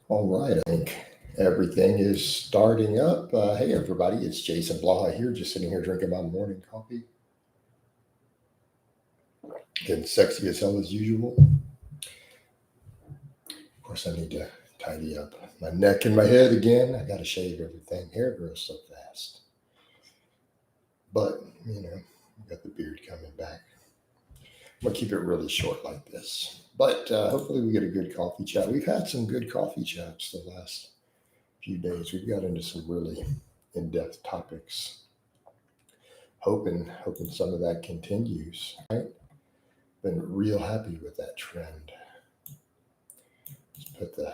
All right, I think everything is starting up. Hey, everybody, it's Jason Blaha here, just sitting here drinking my morning coffee. Getting sexy as hell as usual. Of course, I need to tidy up my neck and my head again. I got to shave everything. Hair grows so fast. But, got the beard coming back. I'm going to keep it really short like this. But hopefully, we get a good coffee chat. We've had some good coffee chats the last few days. We've got into some really in-depth topics. Hoping some of that continues. Right? Been real happy with that trend. Let's put the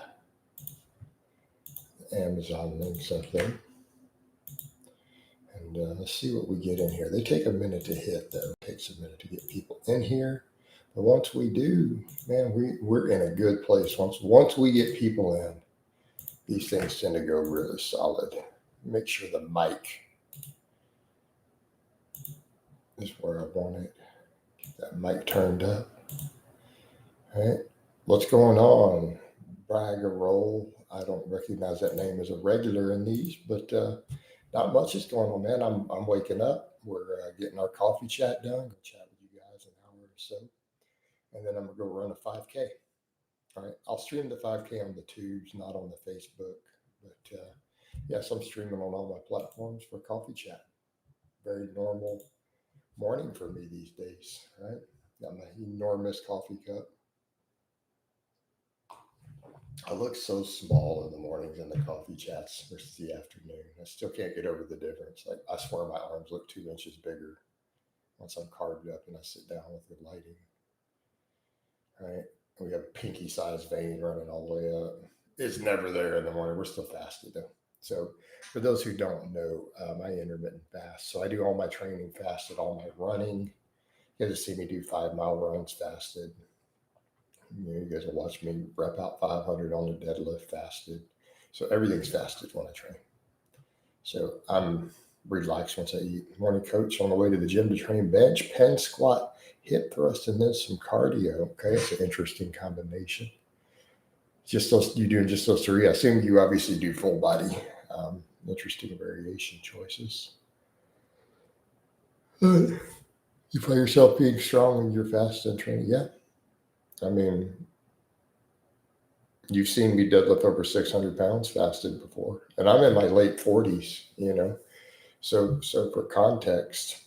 Amazon links up there. And let's see what we get in here. They take a minute to hit, though. It takes a minute to get people in here. But once we do, man, we're in a good place. Once we get people in, these things tend to go really solid. Make sure the mic is where I want it. Get that mic turned up. All right. What's going on? Bragg a roll. I don't recognize that name as a regular in these, but not much is going on, man. I'm waking up. We're getting our coffee chat done. Go chat with you guys an hour or so, and then I'm gonna go run a 5K. All right, I'll stream the 5K on the tubes, not on the Facebook, but yes, I'm streaming on all my platforms for coffee chat. Very normal morning for me these days. Right, got my enormous coffee cup. I look so small in the mornings in the coffee chats versus the afternoon. I still can't get over the difference. Like I swear my arms look 2 inches bigger once I'm carved up and I sit down with the lighting. All right. We have a pinky sized vein running all the way up. It's never there in the morning. We're still fasted though. So for those who don't know, I intermittent fast. So I do all my training fasted, all my running. You guys see me do 5 mile runs fasted. You guys will watch me rep out 500 on the deadlift fasted. So everything's fasted when I train. So I'm relaxed once I eat. Morning coach on the way to the gym to train bench, pen, squat, hip thrust, and then some cardio. Okay, it's an interesting combination. Just those, you doing just those three? I assume you obviously do full body. Interesting variation choices. You find yourself being strong when you're fast and training? Yeah. I mean, you've seen me deadlift over 600 pounds fasted before, and I'm in my late 40s. So for context,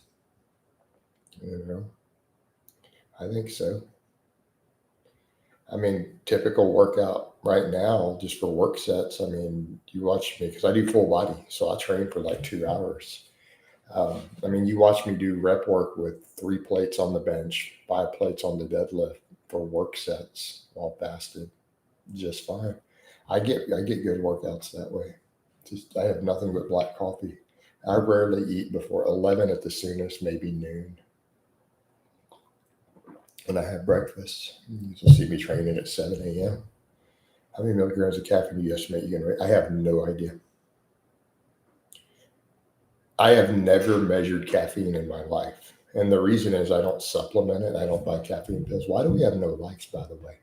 I think so. I mean, typical workout right now, just for work sets. I mean, you watch me because I do full body, so I train for like 2 hours. You watch me do rep work with 3 plates on the bench, 5 plates on the deadlift for work sets while fasted, just fine. I get good workouts that way. Just I have nothing but black coffee. I rarely eat before 11 at the soonest, maybe noon. And I have breakfast. You'll see me training at 7 a.m. How many milligrams of caffeine do you estimate you can? I have no idea. I have never measured caffeine in my life. And the reason is I don't supplement it. I don't buy caffeine pills. Why do we have no likes, by the way?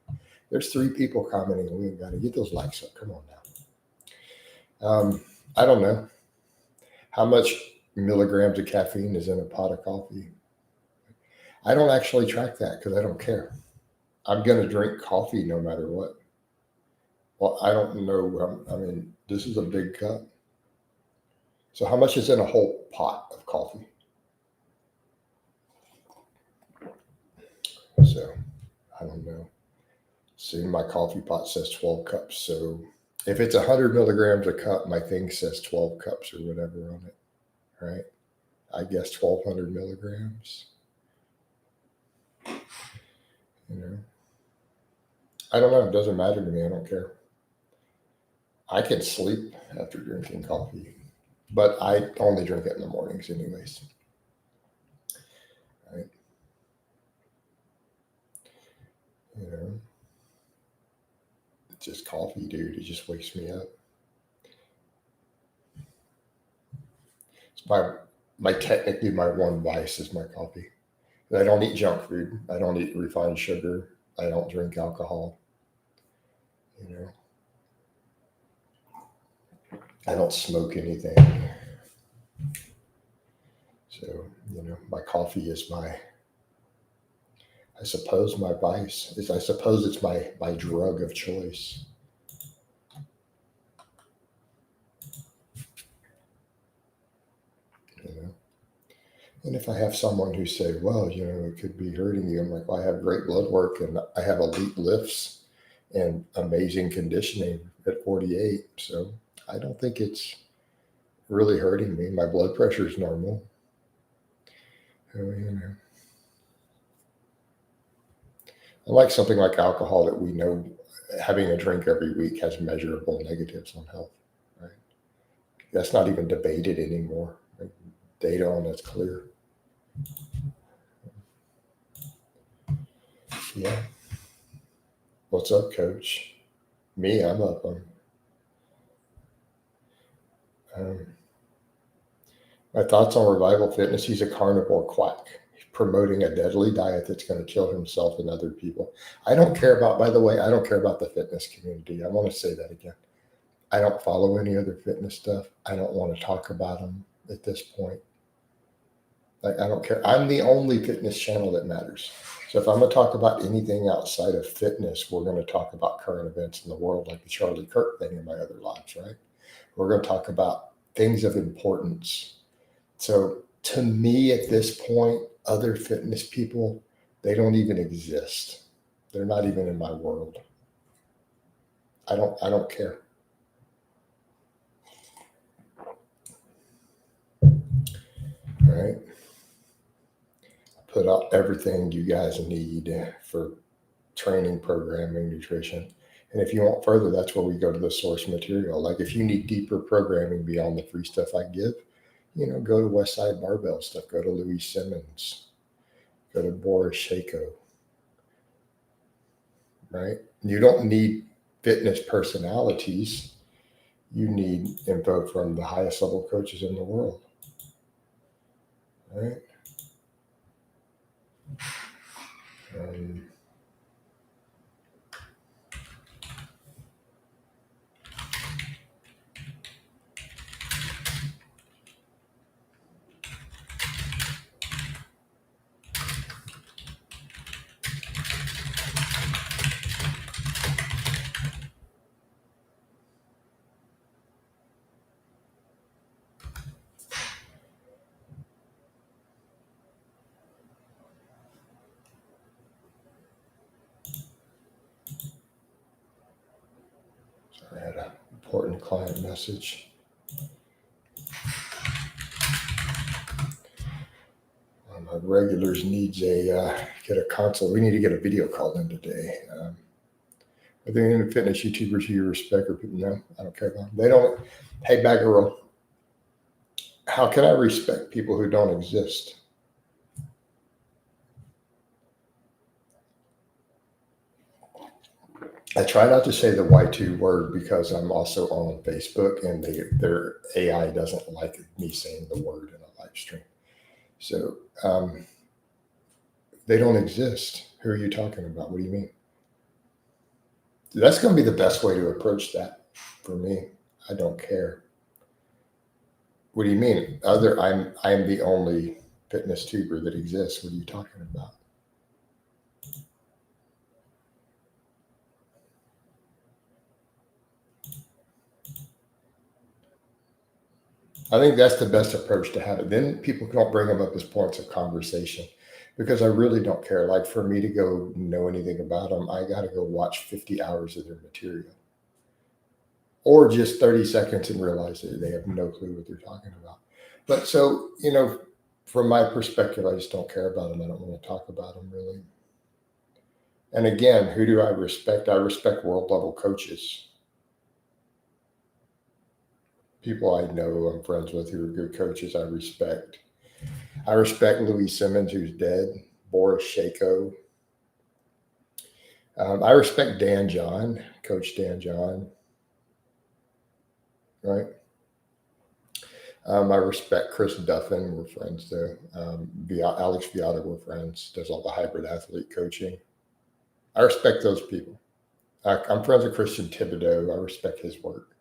There's 3 people commenting. We got to get those likes up. Come on now. I don't know. How much milligrams of caffeine is in a pot of coffee? I don't actually track that because I don't care. I'm going to drink coffee no matter what. Well, I don't know. This is a big cup. So how much is in a whole pot of coffee? So I don't know. See, my coffee pot says 12 cups. So if it's 100 milligrams a cup, my thing says 12 cups or whatever on it, right? I guess 1,200 milligrams. I don't know. It doesn't matter to me. I don't care. I can sleep after drinking coffee, but I only drink it in the mornings anyways. Right? It's just coffee, dude. It just wakes me up. It's technically my one vice is my coffee. I don't eat junk food. I don't eat refined sugar. I don't drink alcohol. I don't smoke anything. So, my coffee is I suppose my vice. I suppose it's my drug of choice. You know? And if I have someone who say, well, it could be hurting you, I'm like, well, I have great blood work and I have elite lifts and amazing conditioning at 48. So I don't think it's really hurting me. My blood pressure is normal. Unlike something like alcohol that we know having a drink every week has measurable negatives on health, right? That's not even debated anymore. Right? Data on that's clear. Yeah. What's up, coach? Me, I'm up. My thoughts on Revival Fitness: he's a carnivore quack. He's promoting a deadly diet that's going to kill himself and other people. I don't care about, by the way, I don't care about the fitness community. I want to say that again. I don't follow any other fitness stuff. I don't want to talk about them at this point. Like, I don't care. I'm the only fitness channel that matters. So if I'm going to talk about anything outside of fitness, we're going to talk about current events in the world, like the Charlie Kirk thing in my other lives, right? We're going to talk about things of importance. So to me, at this point, other fitness people, they don't even exist. They're not even in my world. I don't care. Right? Put out everything you guys need for training, programming, nutrition. And if you want further, that's where we go to the source material. Like if you need deeper programming beyond the free stuff I give, go to Westside Barbell stuff, go to Louis Simmons, go to Boris Shako, right? You don't need fitness personalities. You need info from the highest level coaches in the world, right? Um, sorry, I had an important client message. One of my regulars needs get a consult. We need to get a video call in today. Are there any fitness YouTubers you respect or people? No, I don't care about them. They don't. Hey, Baggerel, how can I respect people who don't exist? I try not to say the Y2 word because I'm also on Facebook and their AI doesn't like me saying the word in a live stream. So they don't exist. Who are you talking about? What do you mean? That's going to be the best way to approach that for me. I don't care. What do you mean? I'm the only fitness tuber that exists. What are you talking about? I think that's the best approach to have it. Then people don't bring them up as points of conversation because I really don't care. Like for me to go know anything about them, I got to go watch 50 hours of their material or just 30 seconds and realize that they have no clue what they're talking about. But so, from my perspective, I just don't care about them. I don't want to talk about them really. And again, who do I respect? I respect world level coaches. People I know I'm friends with who are good coaches, I respect. I respect Louis Simmons, who's dead, Boris Shako. I respect Dan John, Coach Dan John, right? I respect Chris Duffin. We're friends though. Alex Viata, we're friends. Does all the hybrid athlete coaching. I respect those people. I'm friends with Christian Thibodeau. I respect his work.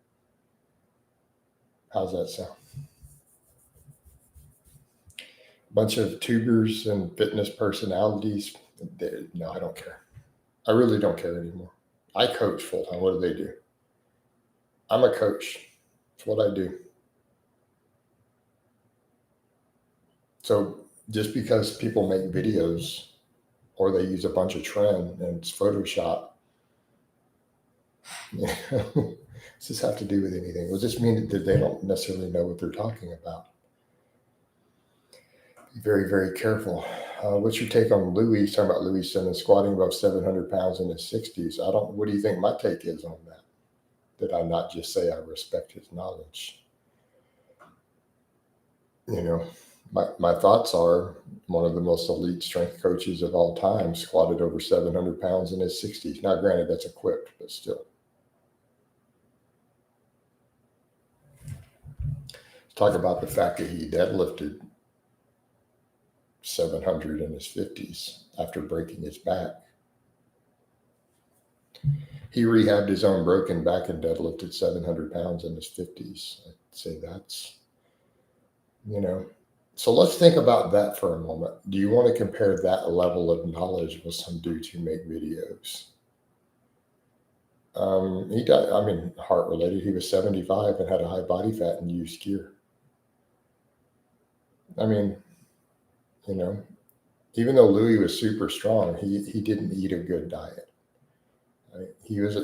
How's that sound? Bunch of tubers and fitness personalities. No, I don't care. I really don't care anymore. I coach full time. What do they do? I'm a coach. It's what I do. So just because people make videos or they use a bunch of trend and it's Photoshop, does this have to do with anything? Does this mean that they don't necessarily know what they're talking about? Be very, very careful. What's your take on Louis? He's talking about Louis Simmons squatting above 700 pounds in his 60s. What do you think my take is on that? Did I not just say I respect his knowledge? You know, my thoughts are one of the most elite strength coaches of all time squatted over 700 pounds in his 60s. Now, granted, that's equipped, but still. Let's talk about the fact that he deadlifted 700 in his 50s after breaking his back. He rehabbed his own broken back and deadlifted 700 pounds in his 50s. I'd say that's, So let's think about that for a moment. Do you want to compare that level of knowledge with some dudes who make videos? He died, heart related. He was 75 and had a high body fat and used gear. Even though Louis was super strong, he didn't eat a good diet. Right? He was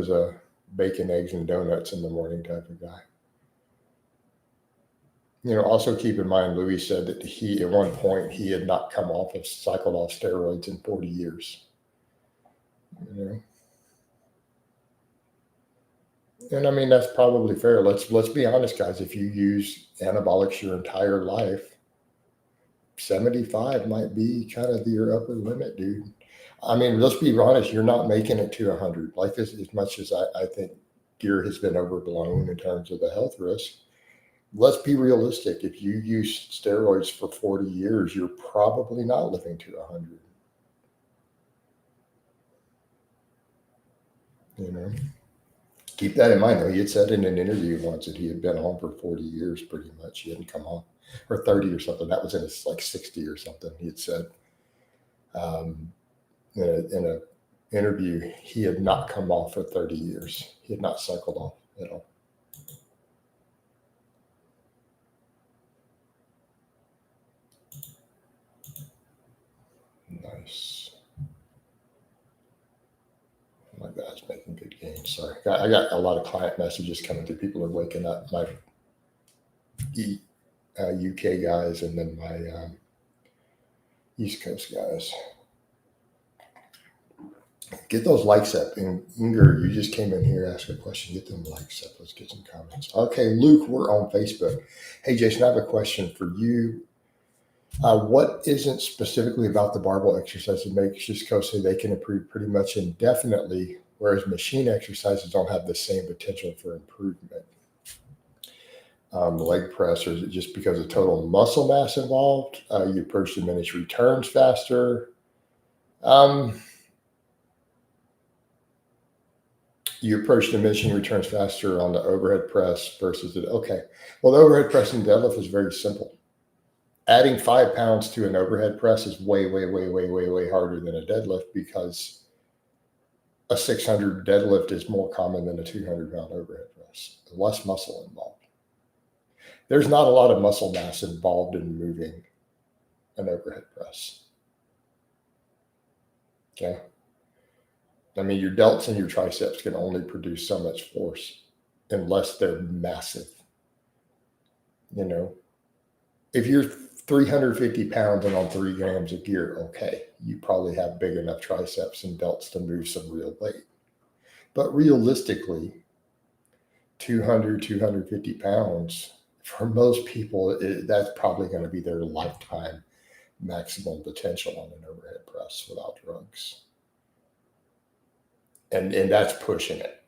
a bacon, eggs, and donuts in the morning type of guy. Also keep in mind, Louis said that at one point, he had not cycled off steroids in 40 years. And that's probably fair. Let's be honest, guys. If you use anabolics your entire life, 75 might be kind of your upper limit, dude. Let's be honest. You're not making it to 100. Like as much as I think gear has been overblown in terms of the health risk. Let's be realistic. If you use steroids for 40 years, you're probably not living to 100. Keep that in mind, though. He had said in an interview once that he had been on for 40 years, pretty much. He hadn't come on, or 30 or something. That was in his 60 or something. He had said in an interview he had not come off for 30 years. He had not cycled off at all. Nice. My guy's making good gains. Sorry. I got a lot of client messages coming through. People are waking up. My UK guys and then my East Coast guys. Get those likes up. And Inger, you just came in here, asked a question. Get them likes up. Let's get some comments. Okay, Luke, we're on Facebook. Hey, Jason, I have a question for you. What isn't specifically about the barbell exercise that makes just coach say they can improve pretty much indefinitely, whereas machine exercises don't have the same potential for improvement? Leg press, or is it just because of total muscle mass involved? You approach diminished returns faster. You approach diminishing returns faster on the overhead press versus the Well, the overhead press and deadlift is very simple. Adding 5 pounds to an overhead press is way, way, way, way, way, way harder than a deadlift because a 600 deadlift is more common than a 200-pound overhead press. Less muscle involved. There's not a lot of muscle mass involved in moving an overhead press. Okay. Your delts and your triceps can only produce so much force unless they're massive. If you're 350 pounds and on 3 grams of gear, you probably have big enough triceps and delts to move some real weight. But realistically, 200, 250 pounds, for most people, that's probably going to be their lifetime maximum potential on an overhead press without drugs. And that's pushing it.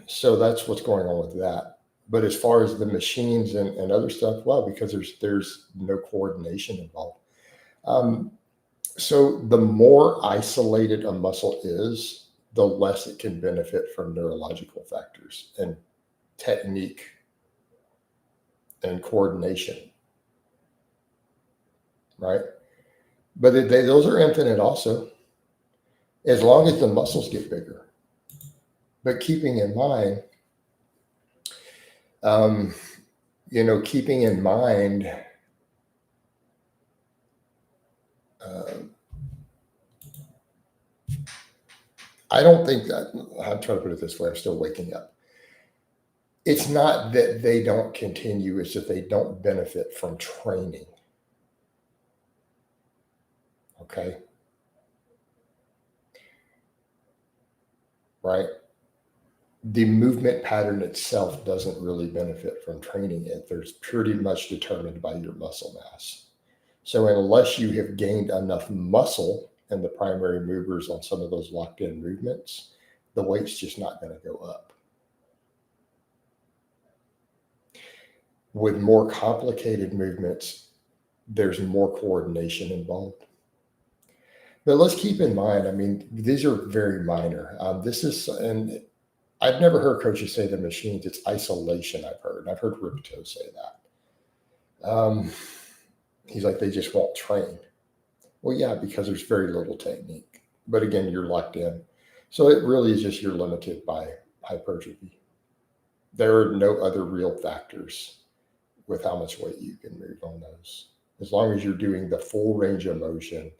So that's what's going on with that. But as far as the machines and other stuff, because there's no coordination involved. So the more isolated a muscle is, the less it can benefit from neurological factors and technique and coordination, right? But those are infinite also, as long as the muscles get bigger. But keeping in mind, keeping in mind, I don't think that, I'm trying to put it this way, I'm still waking up. It's not that they don't continue, it's that they don't benefit from training. Okay. Right. The movement pattern itself doesn't really benefit from training it. There's pretty much determined by your muscle mass. So unless you have gained enough muscle in the primary movers on some of those locked in movements, the weight's just not going to go up. With more complicated movements, there's more coordination involved. But let's keep in mind, I mean, these are very minor. And I've never heard coaches say the machines, it's isolation, I've heard. I've heard Ripto say that. He's like, they just won't train. Well, yeah, because there's very little technique. But again, you're locked in. So it really is just you're limited by hypertrophy. There are no other real factors with how much weight you can move on those. As long as you're doing the full range of motion,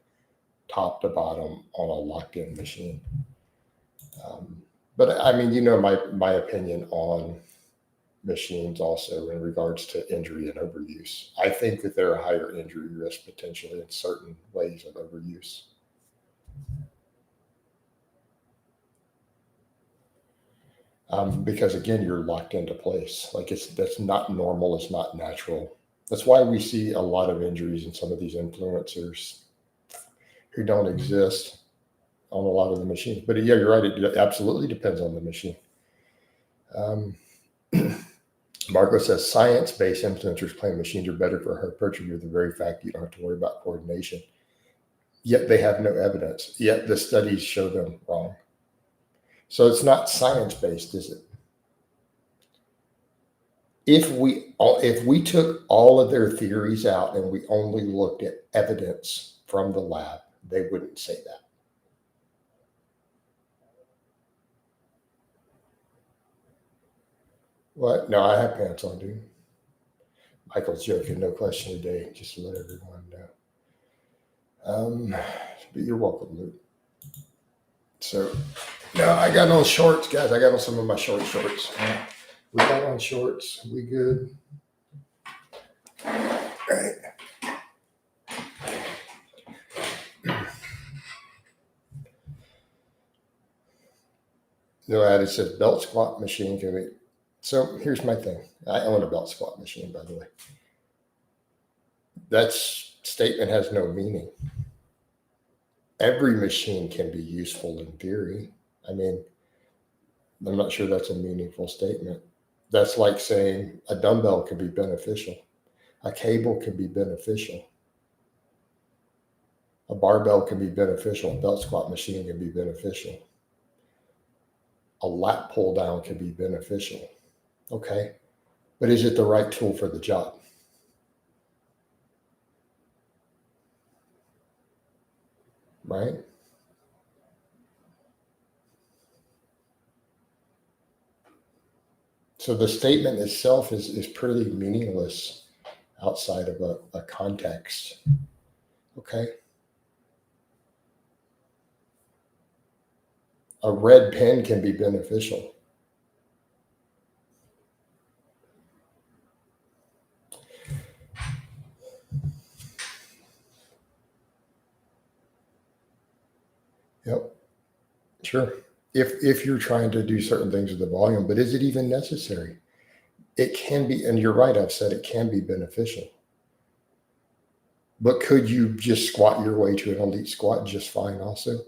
top to bottom on a locked-in machine. But I mean, my opinion on machines also in regards to injury and overuse. I think that there are higher injury risks potentially in certain ways of overuse. Because again, you're locked into place. Like that's not normal. It's not natural. That's why we see a lot of injuries in some of these influencers who don't exist on a lot of the machines. But yeah, you're right. It absolutely depends on the machine. Marco says science-based influencers claim machines are better for hypertrophy with the very fact you don't have to worry about coordination. Yet they have no evidence. Yet the studies show them wrong. So it's not science-based, is it? If we took all of their theories out and we only looked at evidence from the lab, they wouldn't say that. What? No, I have pants on, dude. Michael's joking, no question today, just to let everyone know. But you're welcome, Luke. So, no, I got on shorts, guys. I got on some of my shorts. We got on shorts. We good? All right. No, Addie says belt squat machine can be. So here's my thing. I own a belt squat machine, by the way. That statement has no meaning. Every machine can be useful in theory. I mean, I'm not sure that's a meaningful statement. That's like saying a dumbbell can be beneficial. A cable can be beneficial. A barbell can be beneficial. A belt squat machine can be beneficial. A lat pull down can be beneficial. Okay. But is it the right tool for the job? Right? So the statement itself is pretty meaningless outside of a context. Okay. A red pen can be beneficial. Yep. Sure. If you're trying to do certain things with the volume, but is it even necessary? It can be, and you're right, I've said it can be beneficial. But could you just squat your way to an elite squat just fine also?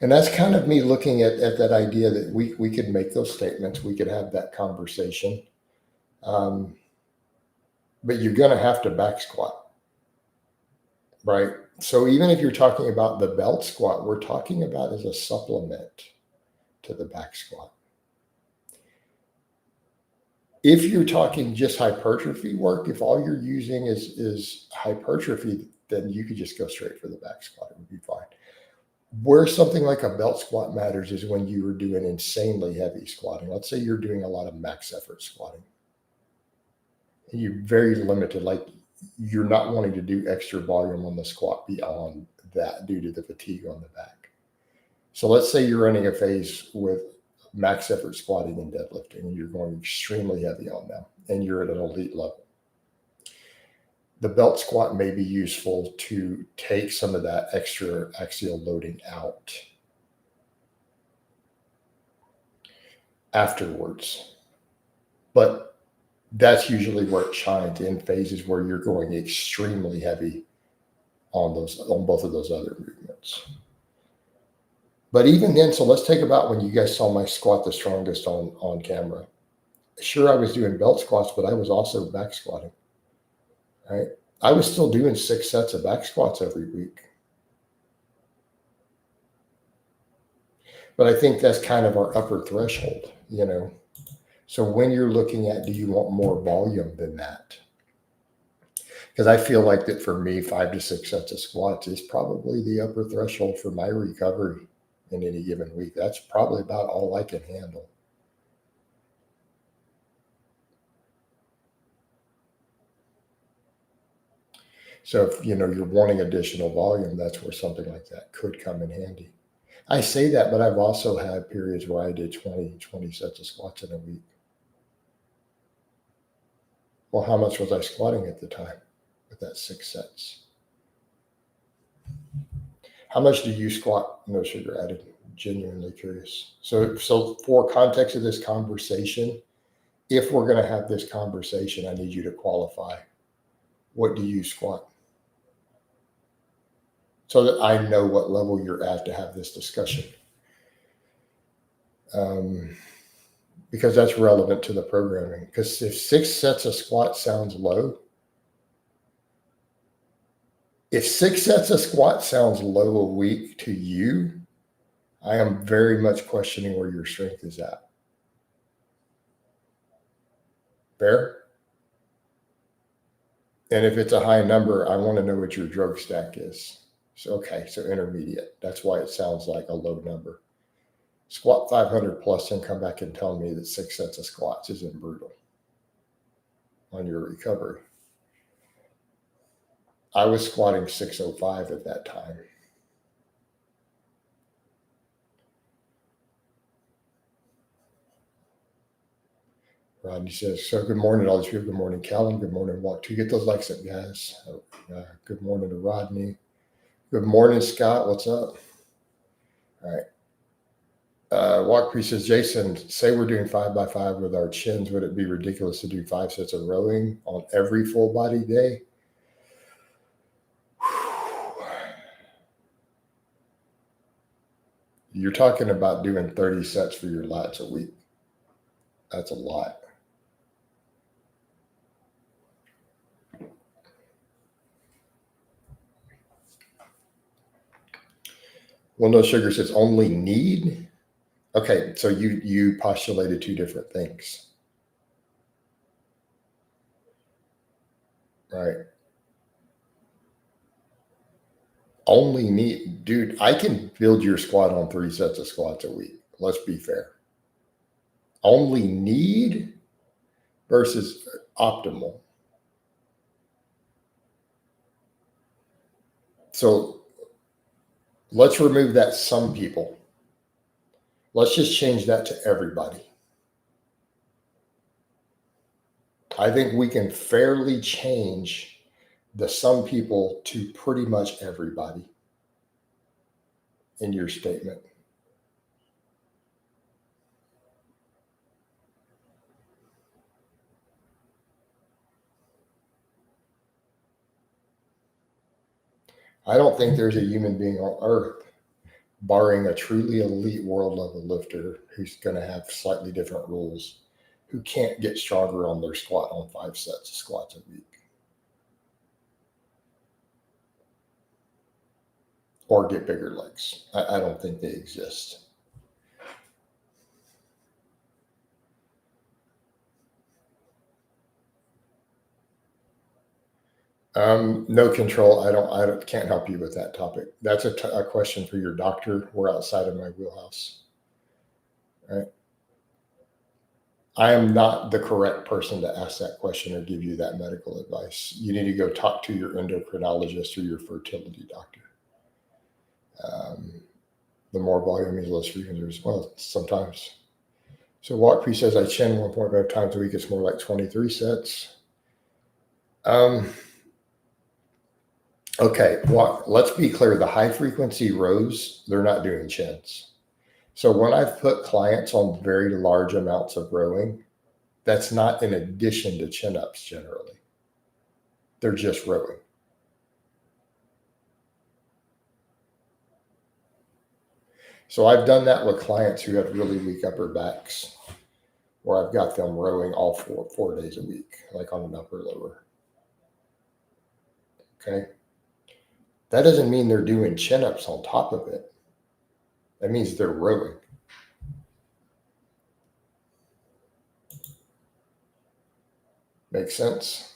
And that's kind of me looking at that idea that we could make those statements, we could have that conversation. But you're going to have to back squat, right? So even if you're talking about the belt squat, we're talking about as a supplement to the back squat. If you're talking just hypertrophy work, if all you're using is hypertrophy, then you could just go straight for the back squat. It would be fine. Where something like a belt squat matters is when you are doing insanely heavy squatting. Let's say you're doing a lot of max effort squatting. And you're very limited, like you're not wanting to do extra volume on the squat beyond that due to the fatigue on the back. So let's say you're running a phase with max effort squatting and deadlifting, and you're going extremely heavy on them, and you're at an elite level. The belt squat may be useful to take some of that extra axial loading out afterwards. But that's usually where it shines, in phases where you're going extremely heavy on both of those other movements. But even then, so let's take about when you guys saw my squat the strongest on camera. Sure, I was doing belt squats, but I was also back squatting, right? I was still doing 6 sets of back squats every week. But I think that's kind of our upper threshold, you know. So when you're looking at, do you want more volume than that? Because I feel like that for me, 5 to 6 sets of squats is probably the upper threshold for my recovery in any given week. That's probably about all I can handle. So if you're wanting additional volume, that's where something like that could come in handy. I say that, but I've also had periods where I did 20 sets of squats in a week. Well, how much was I squatting at the time with that 6 sets? How much do you squat, no sugar added? Genuinely curious. So for context of this conversation, if we're going to have this conversation, I need you to qualify. What do you squat? So that I know what level you're at to have this discussion. Because that's relevant to the programming. Because if 6 sets of squats sounds low, if 6 sets of squats sounds low a week to you, I am very much questioning where your strength is at. Fair? And if it's a high number, I want to know what your drug stack is. So, okay, so intermediate. That's why it sounds like a low number. Squat 500 plus and come back and tell me that 6 sets of squats isn't brutal on your recovery. I was squatting 605 at that time. Rodney says, so good morning, all these people. Good morning, Callum. Good morning, Walk 2. Get those likes up, guys. Good morning to Rodney. Good morning, Scott. What's up? All right. Walk says, Jason, say we're doing 5x5 with our chins. Would it be ridiculous to do 5 sets of rowing on every full body day? You're talking about doing 30 sets for your lats a week. That's a lot. Well, no sugar says only need. Okay, so you postulated 2 different things. Right. Only need, dude, I can build your squat on 3 sets of squats a week. Let's be fair. Only need versus optimal. So let's remove that some people. Let's just change that to everybody. I think we can fairly change the some people to pretty much everybody in your statement. I don't think there's a human being on earth, barring a truly elite world level lifter who's going to have slightly different rules, who can't get stronger on their squat on 5 sets of squats a week. or get bigger legs. I don't think they exist. No control. I can't help you with that topic. That's a question for your doctor. We're outside of my wheelhouse. Right? I am not the correct person to ask that question or give you that medical advice. You need to go talk to your endocrinologist or your fertility doctor. The more volume is less frequency as well sometimes. So Walkpree says I chin 1.5 times a week. It's more like 23 sets. Okay, well, let's be clear. The high frequency rows, they're not doing chins. So when I've put clients on very large amounts of rowing, that's not in addition to chin ups generally. They're just rowing. So I've done that with clients who have really weak upper backs, where I've got them rowing all four days a week, like on an upper lower. Okay. That doesn't mean they're doing chin ups on top of it. That means they're rowing. Makes sense?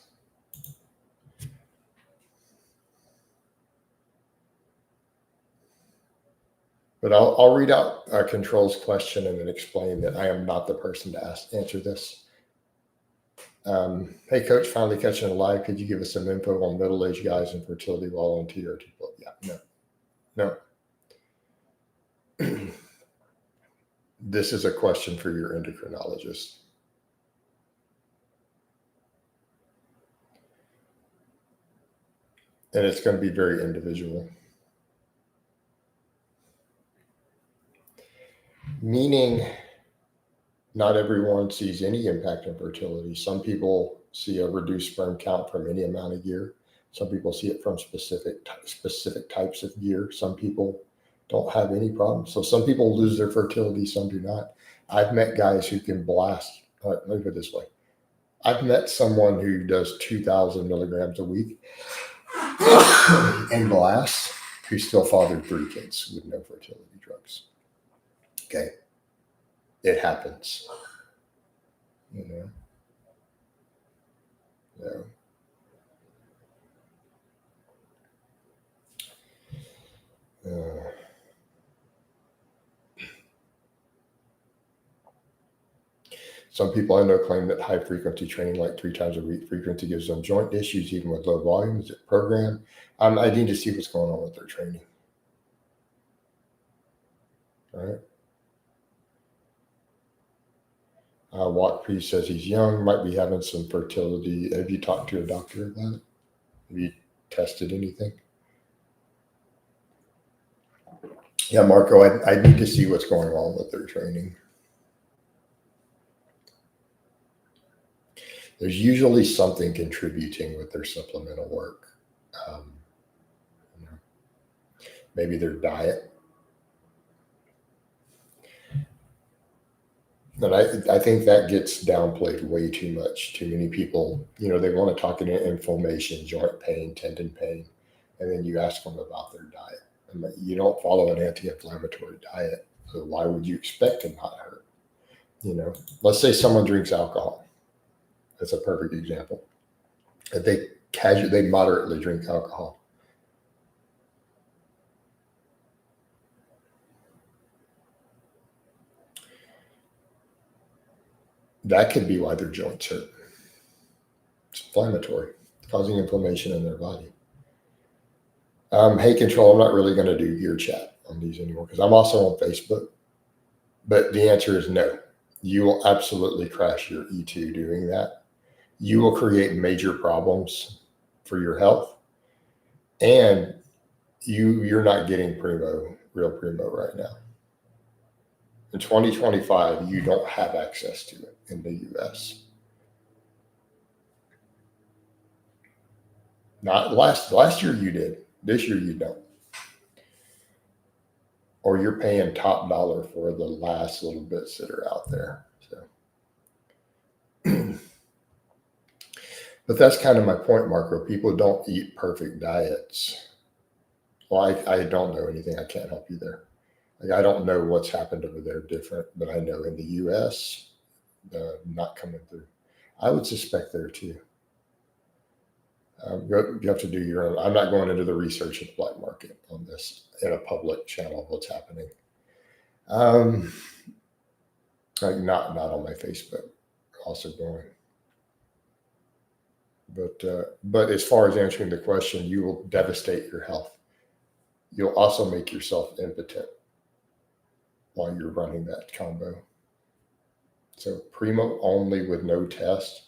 But I'll read out Control's question and then explain that I am not the person to answer this. Hey, Coach, finally catching a live. Could you give us some info on middle-aged guys and fertility while on TRT? Yeah, no. This is a question for your endocrinologist. And it's going to be very individual. Meaning, not everyone sees any impact on fertility. Some people see a reduced sperm count from any amount of gear. Some people see it from specific types of gear. Some people don't have any problems. So some people lose their fertility, some do not. I've met guys who can blast. Let me put it this way. I've met someone who does 2,000 milligrams a week and blasts who still fathered 3 kids with no fertility drugs. Okay. It happens. You know? Yeah. Some people I know claim that high frequency training, like 3 times a week frequency, gives them joint issues even with low volume. Is it programmed? I need to see what's going on with their training. All right. Walkpree says he's young, might be having some fertility. Have you talked to your doctor about it? Have you tested anything? Yeah, Marco, I need to see what's going on with their training. There's usually something contributing with their supplemental work. Maybe their diet. But I think that gets downplayed way too much. Too many people, they want to talk about inflammation, joint pain, tendon pain, and then you ask them about their diet. And you don't follow an anti-inflammatory diet, so why would you expect to not hurt? Let's say someone drinks alcohol. That's a perfect example. If they moderately drink alcohol. That could be why their joints hurt. It's inflammatory, causing inflammation in their body. Hey, Control, I'm not really going to do gear chat on these anymore because I'm also on Facebook. But the answer is no. You will absolutely crash your E2 doing that. You will create major problems for your health. And you're not getting real primo right now. In 2025, you don't have access to it in the US. Not last year you did. This year you don't. Or you're paying top dollar for the last little bits that are out there. So, but that's kind of my point, Marco. People don't eat perfect diets. Well, I don't know anything. I can't help you there. Like, I don't know what's happened over there different, but I know in the U.S., not coming through. I would suspect there too. You have to do your own. I'm not going into the research of the black market on this in a public channel. What's happening? Like not on my Facebook. Also going. But as far as answering the question, you will devastate your health. You'll also make yourself impotent while you're running that combo. So Primo only with no test,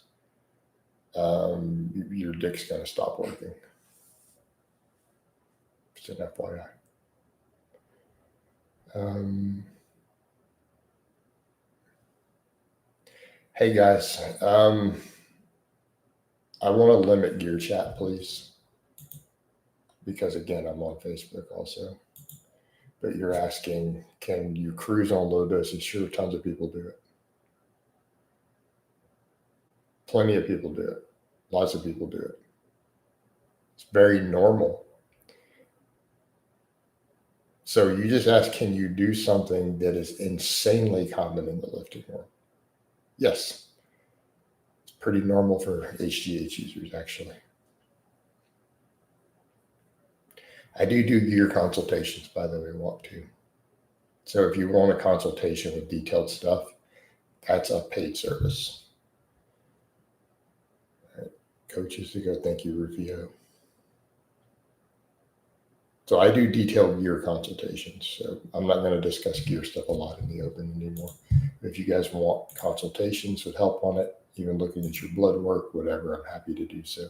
your dick's going to stop working. Just an FYI. Hey guys, I want to limit gear chat, please, because again, I'm on Facebook also. But you're asking, can you cruise on low doses? Sure, tons of people do it. Plenty of people do it. Lots of people do it. It's very normal. So you just ask, can you do something that is insanely common in the lifting world? Yes. It's pretty normal for HGH users, actually. I do gear consultations, by the way, want to. So if you want a consultation with detailed stuff, that's a paid service. All right. Coaches to go, thank you, Rufio. So I do detailed gear consultations. So I'm not going to discuss gear stuff a lot in the open anymore. If you guys want consultations with help on it, even looking at your blood work, whatever, I'm happy to do so.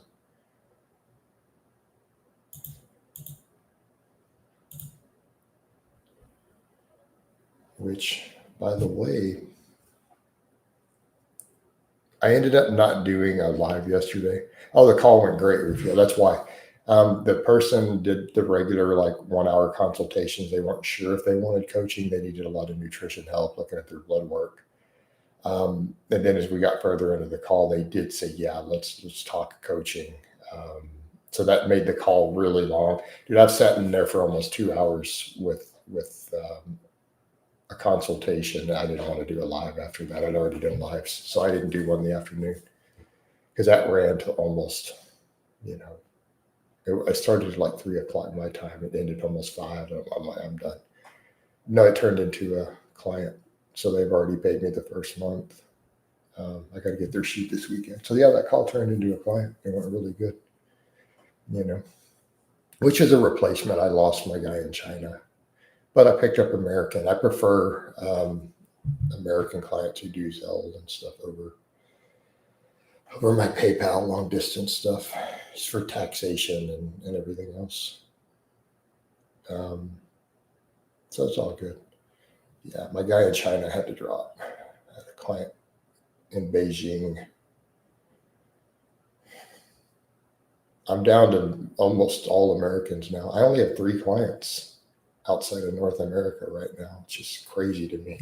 Which, by the way, I ended up not doing a live yesterday. Oh, the call went great, Rufio. That's why. The person did the regular 1 hour consultations. They weren't sure if they wanted coaching. They needed a lot of nutrition help looking at their blood work. And then as we got further into the call, they did say, yeah, let's talk coaching. So that made the call really long. Dude, I've sat in there for almost 2 hours with a consultation. I didn't want to do a live after that. I'd already done lives. So I didn't do one in the afternoon because that ran to almost, I started at 3 o'clock my time. It ended almost 5. I'm done. No, it turned into a client. So they've already paid me the first month. I got to get their sheet this weekend. So yeah, that call turned into a client. It went really good, which is a replacement. I lost my guy in China, but I picked up American. I prefer American clients who do Zelle and stuff over my PayPal long distance stuff. It's for taxation and everything else. So it's all good. Yeah, my guy in China had to drop. I had a client in Beijing. I'm down to almost all Americans now. I only have 3 clients outside of North America right now. It's just crazy to me.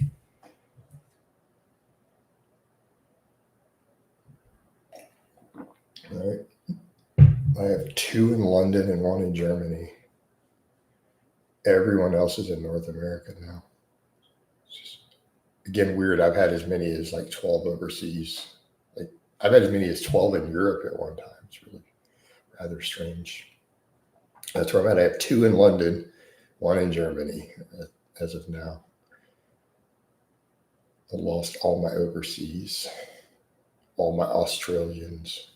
All right. I have 2 in London and 1 in Germany. Everyone else is in North America now. It's just, again, weird. I've had as many as 12 overseas. I've had as many as 12 in Europe at one time. It's really rather strange. That's where I'm at. I have 2 in London, 1 in Germany as of now. I lost all my overseas, all my Australians.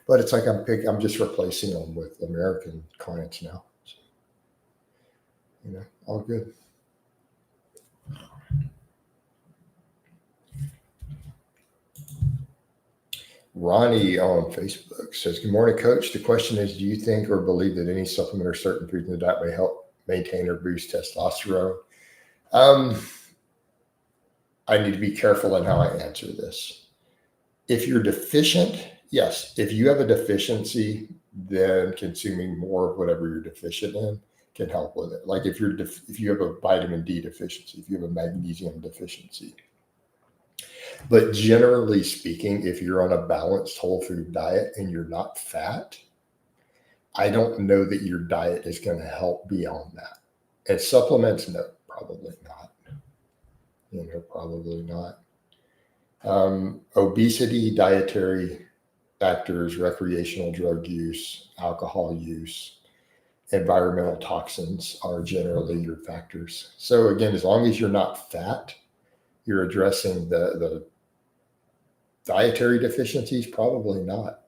But it's I'm just replacing them with American clients now. So, all good. Ronnie on Facebook says, good morning, coach. The question is, do you think or believe that any supplement or certain foods in the diet may help maintain or boost testosterone? I need to be careful in how I answer this. If you're deficient, yes. If you have a deficiency, then consuming more of whatever you're deficient in can help with it. Like if you have a vitamin D deficiency, if you have a magnesium deficiency. But generally speaking, if you're on a balanced whole food diet and you're not fat, I don't know that your diet is going to help beyond that. And supplements, no, probably not. Probably not. Obesity, dietary factors, recreational drug use, alcohol use, environmental toxins are generally your factors. So again, as long as you're not fat, you're addressing the dietary deficiencies, probably not.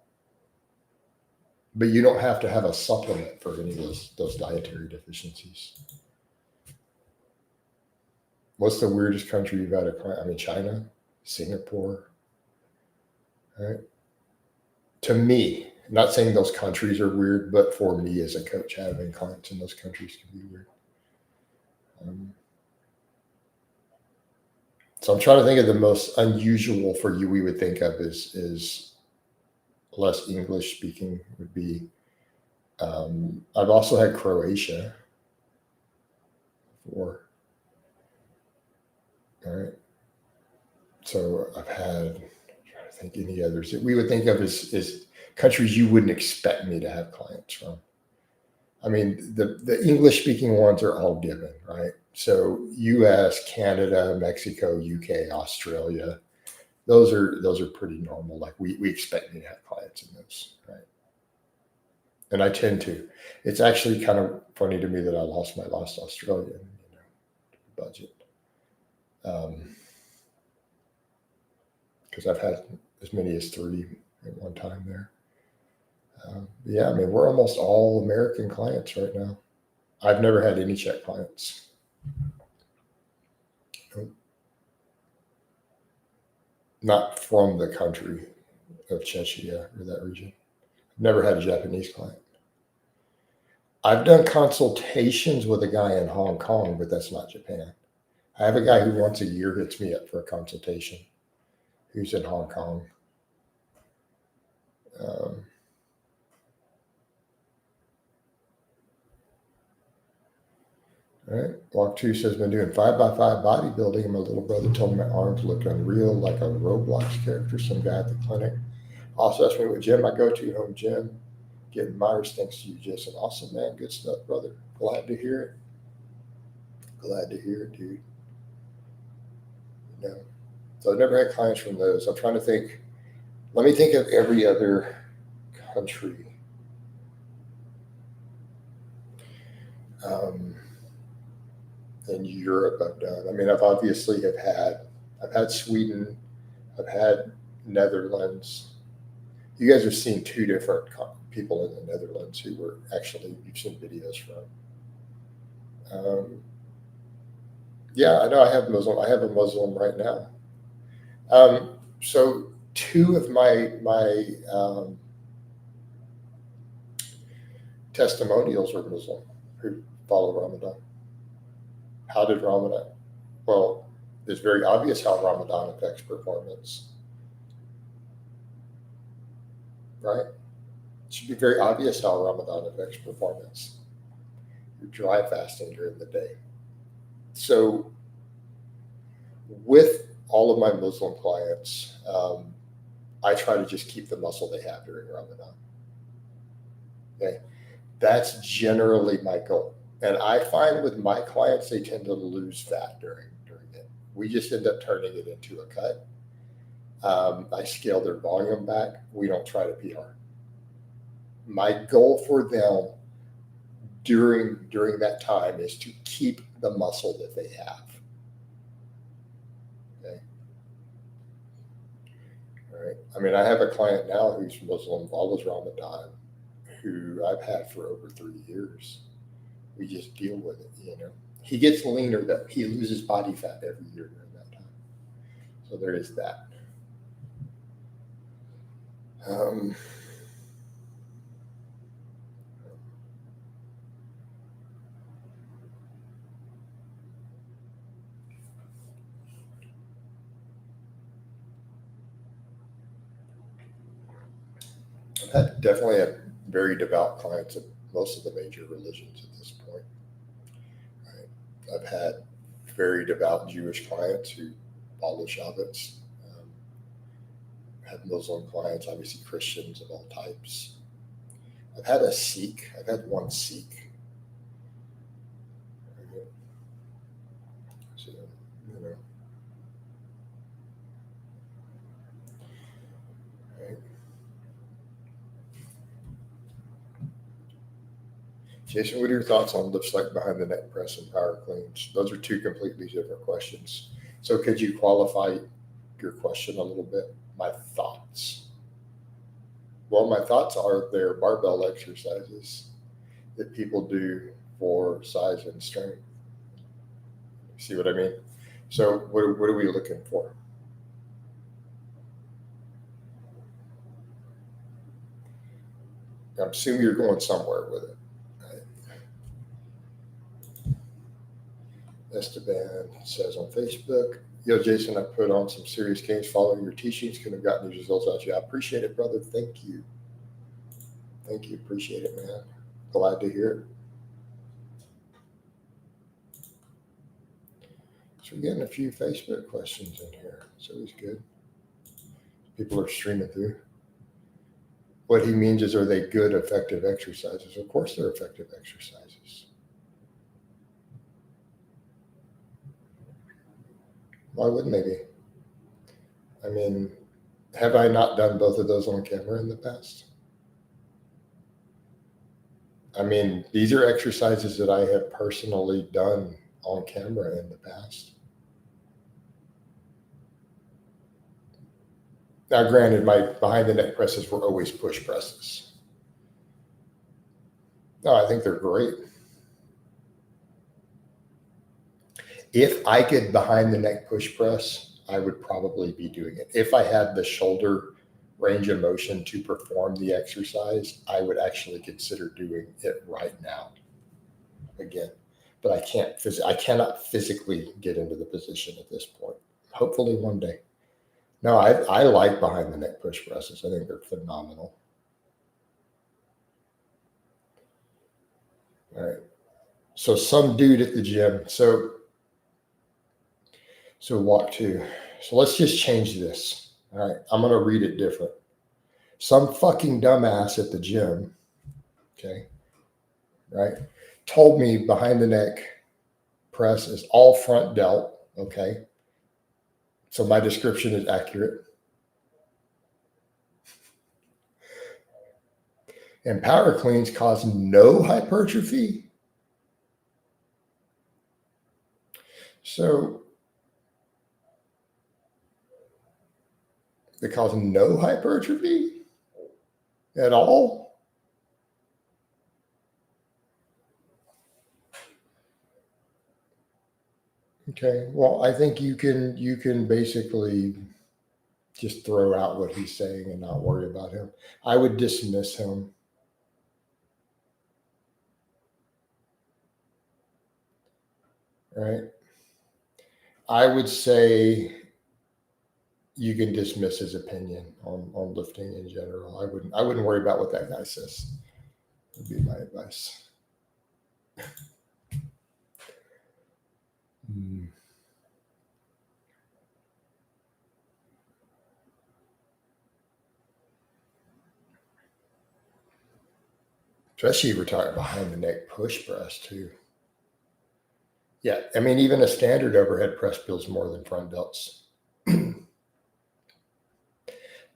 But you don't have to have a supplement for any of those dietary deficiencies. What's the weirdest country you've had a client? I mean, China, Singapore, right? To me, not saying those countries are weird, but for me as a coach, having clients in those countries can be weird. So I'm trying to think of the most unusual for you we would think of is less English speaking would be. I've also had Croatia before. All right. So I've had, I'm trying to think any others that we would think of as countries you wouldn't expect me to have clients from. I mean, the English speaking ones are all given, right? So US, Canada, Mexico, UK, Australia, those are pretty normal. Like we expect me to have clients in those, right? And I tend to. It's actually kind of funny to me that I lost my last Australian, budget. Because I've had as many as 3 at one time there. Yeah, I mean, we're almost all American clients right now. I've never had any Czech clients. Not from the country of Czechia or that region. I've never had a Japanese client. I've done consultations with a guy in Hong Kong, but that's not Japan. I have a guy who once a year hits me up for a consultation who's in Hong Kong. All right. Walk 2 says, been doing 5x5 bodybuilding, and my little brother told me my arms looked unreal, like a Roblox character. Some guy at the clinic also asked me what gym I go to, home gym. Getting Myers, thanks to you, Jason. Awesome, man. Good stuff, brother. Glad to hear it. Glad to hear it, dude. So I've never had clients from those. I'm trying to think. Let me think of every other country. In Europe I've done. I mean, I've obviously I've had Sweden, I've had Netherlands. You guys have seen 2 different people in the Netherlands who were actually, you've seen videos from. Yeah, I know I have a Muslim right now. So 2 of my testimonials are Muslim who follow Ramadan. How did Ramadan? Well, it's very obvious how Ramadan affects performance, right? It should be very obvious how Ramadan affects performance. You're dry fasting during the day. So with all of my Muslim clients, I try to just keep the muscle they have during Ramadan. Okay, that's generally my goal. And I find with my clients, they tend to lose fat during it. We just end up turning it into a cut. I scale their volume back. We don't try to PR. My goal for them during that time is to keep the muscle that they have. Okay. All right. I mean, I have a client now who's Muslim, follows Ramadan, who I've had for over 3 years. We just deal with it, He gets leaner, that he loses body fat every year during that time. So there is that. I've definitely had very devout clients of most of the major religions at this point. Right? I've had very devout Jewish clients who follow Shabbats. Had Muslim clients, obviously Christians of all types. I've had a Sikh. I've had one Sikh. So, you know. Right. Jason, what are your thoughts on lip like behind the neck press and power cleans? Those are two completely different questions. So could you qualify your question a little bit? My thoughts. Well, my thoughts are they're barbell exercises that people do for size and strength. See what I mean? So what are we looking for? I assume you're going somewhere with it. Esteban says on Facebook, yo, Jason, I put on some serious gains following your teachings. Couldn't have gotten these results out of you. I appreciate it, brother. Thank you. Thank you. Appreciate it, man. Glad to hear it. So we're getting a few Facebook questions in here. It's always good. People are streaming through. What he means is, are they good, effective exercises? Of course they're effective exercises. Why wouldn't they be? I mean, have I not done both of those on camera in the past? I mean, these are exercises that I have personally done on camera in the past. Now, granted, my behind the neck presses were always push presses. No, I think they're great. If I could behind the neck push press, I would probably be doing it. If I had the shoulder range of motion to perform the exercise, I would actually consider doing it right now. Again, but I cannot physically get into the position at this point. Hopefully one day. No, I like behind the neck push presses. I think they're phenomenal. All right. So some dude at the gym. So walk two. So let's just change this. All right. I'm going to read it different. Some fucking dumbass at the gym, okay, right, told me behind the neck press is all front delt, okay. So my description is accurate. And power cleans cause no hypertrophy. So they cause no hypertrophy at all. Okay. Well, I think you can basically just throw out what he's saying and not worry about him. I would dismiss him. Right. I would say you can dismiss his opinion on lifting in general. I wouldn't worry about what that guy says. Would be my advice. Especially if we're talking behind the neck push press too. Yeah, I mean, even a standard overhead press builds more than front delts.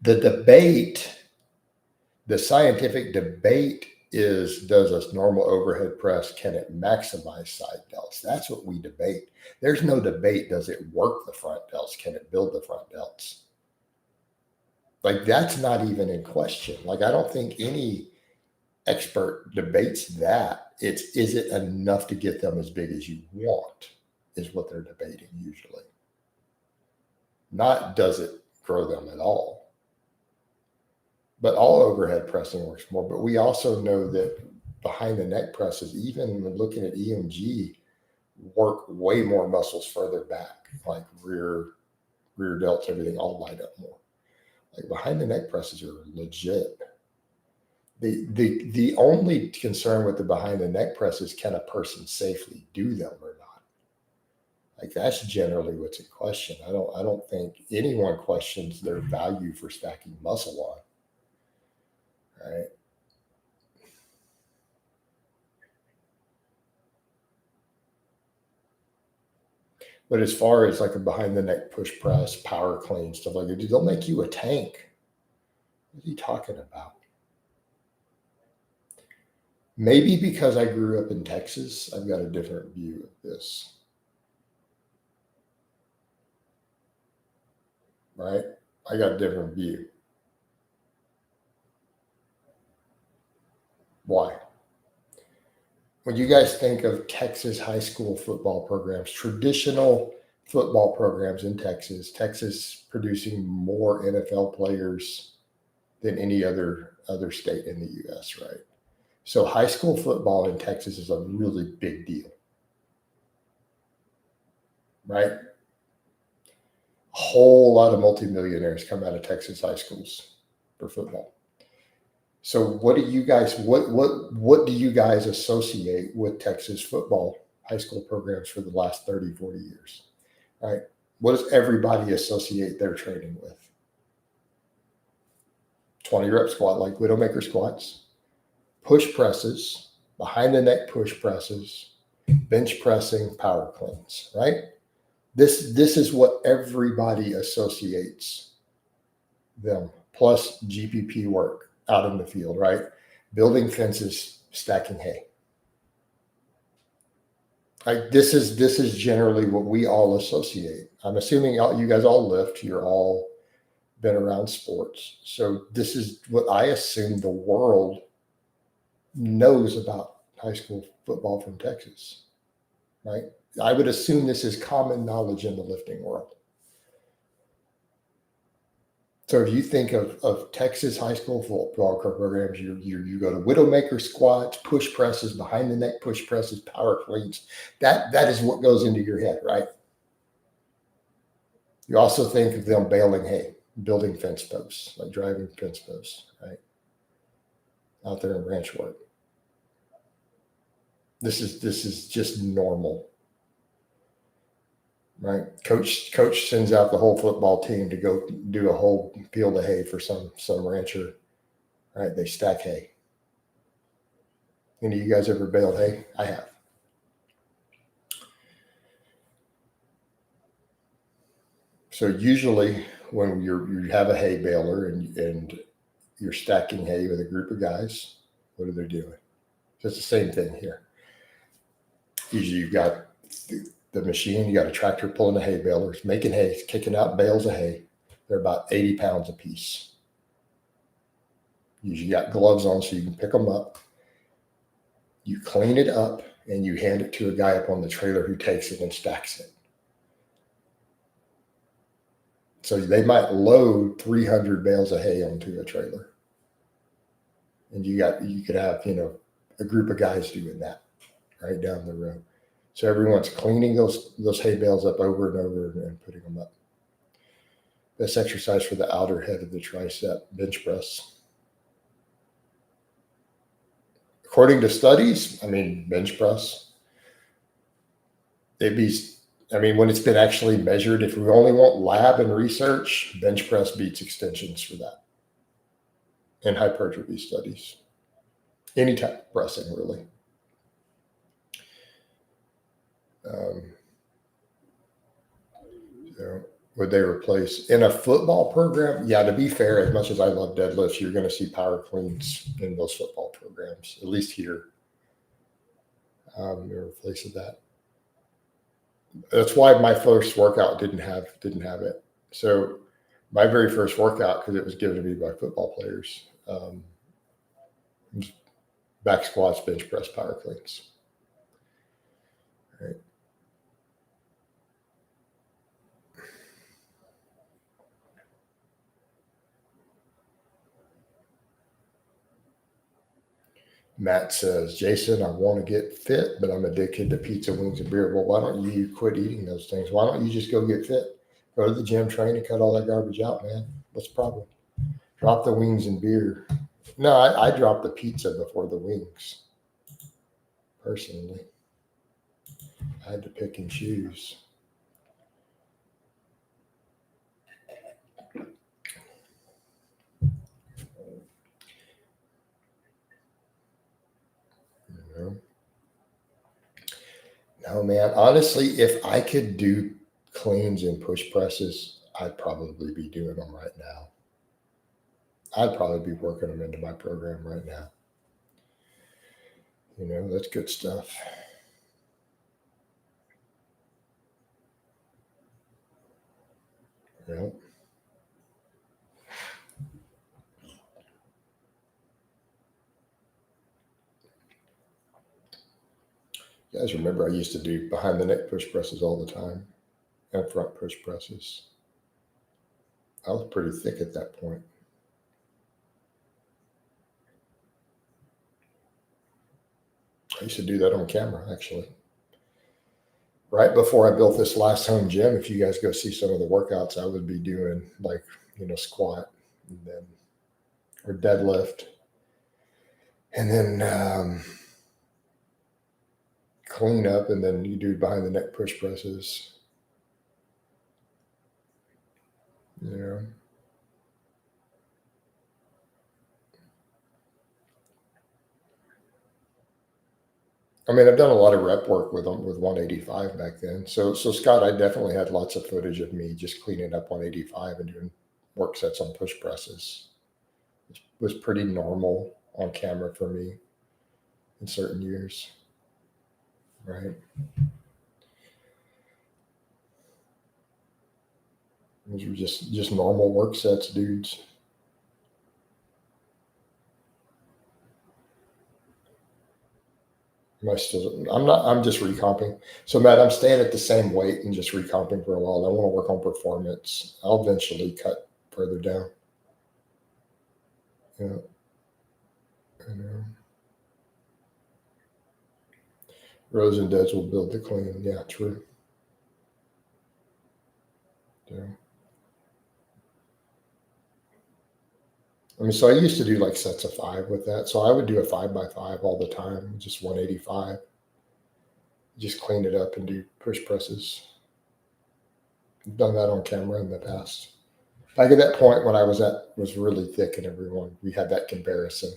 The scientific debate is, does a normal overhead press, can it maximize side delts? That's what we debate. There's no debate, does it work the front delts? Can it build the front delts? Like, that's not even in question. Like, I don't think any expert debates that. It's, is it enough to get them as big as you want, is what they're debating usually. Not does it grow them at all. But all overhead pressing works more. But we also know that behind the neck presses, even when looking at EMG, work way more muscles further back, like rear delts, everything all light up more. Like behind the neck presses are legit. The only concern with the behind the neck press is, can a person safely do them or not? Like, that's generally what's in question. I don't think anyone questions their value for stacking muscle on. Right. But as far as like a behind the neck push press, power clean, stuff like that, they'll make you a tank. What are you talking about? Maybe because I grew up in Texas, I've got a different view of this. Right? I got a different view. Why? When you guys think of Texas high school football programs, traditional football programs in Texas producing more NFL players than any other state in the U.S., right? So high school football in Texas is a really big deal, right? A whole lot of multimillionaires come out of Texas high schools for football. So what do you guys what do you guys associate with Texas football high school programs for the last 30, 40 years? Right? What does everybody associate their training with? 20 rep squat, like Widowmaker squats, push presses, behind the neck push presses, bench pressing, power cleans, right? This is what everybody associates them, plus GPP work out in the field, right? Building fences, stacking hay. Like this is generally what we all associate. I'm assuming you guys all lift. You're all been around sports, so this is what I assume the world knows about high school football from Texas, right? I would assume this is common knowledge in the lifting world. So if you think of Texas high school football programs, you go to Widowmaker squats, push presses, behind the neck push presses, power cleans. That is what goes into your head, right? You also think of them baling hay, building fence posts, like driving fence posts, right? Out there in ranch work. This is just normal. Right, coach sends out the whole football team to go do a whole field of hay for some rancher. Right, they stack hay. Any of you guys ever baled hay? I have. So usually when you have a hay baler and you're stacking hay with a group of guys, what are they doing? It's the same thing here. Usually you've got the machine, you got a tractor pulling the hay balers, making hay, kicking out bales of hay. They're about 80 pounds a piece. Usually got gloves on so you can pick them up. You clean it up and you hand it to a guy up on the trailer who takes it and stacks it. So they might load 300 bales of hay onto a trailer. And you could have, a group of guys doing that right down the road. So everyone's cleaning those hay bales up over and over and putting them up. Best exercise for the outer head of the tricep, bench press. According to studies, bench press. When it's been actually measured, if we only want lab and research, bench press beats extensions for that. And hypertrophy studies. Any type of pressing, really. Would they replace in a football program? Yeah, to be fair, as much as I love deadlifts, you're going to see power cleans in those football programs, at least here. In replace of that. That's why my first workout didn't have it. So my very first workout, because it was given to me by football players, back squats, bench press, power cleans. Right. Matt says, Jason, I want to get fit, but I'm addicted to pizza, wings, and beer. Well, why don't you quit eating those things? Why don't you just go get fit? Go to the gym, train, and cut all that garbage out, man. What's the problem? Drop the wings and beer. No, I dropped the pizza before the wings. Personally, I had to pick and choose. No, man. Honestly, if I could do cleans and push presses, I'd probably be doing them right now. I'd probably be working them into my program right now. That's good stuff. Yeah. You guys remember I used to do behind the neck push presses all the time and front push presses. I was pretty thick at that point. I used to do that on camera, actually. Right before I built this last home gym, if you guys go see some of the workouts, I would be doing like, squat and then or deadlift. And then clean up, and then you do behind the neck push presses. I mean, I've done a lot of rep work with them with 185 back then. So Scott, I definitely had lots of footage of me just cleaning up 185 and doing work sets on push presses. It was pretty normal on camera for me in certain years, right? These were just normal work sets, dudes. I'm just recomping. So Matt, I'm staying at the same weight and just recomping for a while. I want to work on performance. I'll eventually cut further down. Yeah. I know. Rows and deads will build the clean. Yeah, true. Yeah. I mean, so I used to do like sets of 5 with that. So I would do a 5x5 all the time, just 185. Just clean it up and do push presses. I've done that on camera in the past. Like at that point when I was really thick, and everyone, we had that comparison.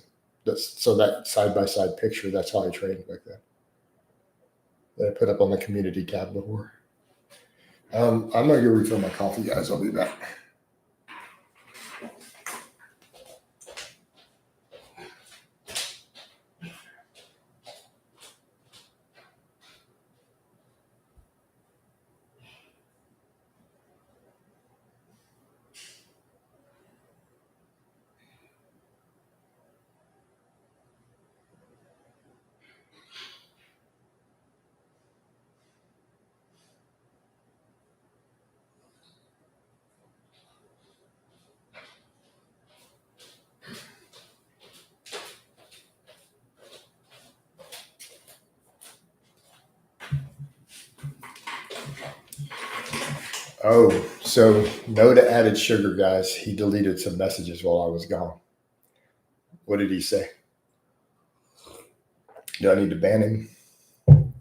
So that side by side picture, that's how I trained back then. That I put up on the community tab before. I'm gonna go refill my coffee, guys. I'll be back. Oh, so no to added sugar, guys. He deleted some messages while I was gone. What did he say? Do I need to ban him?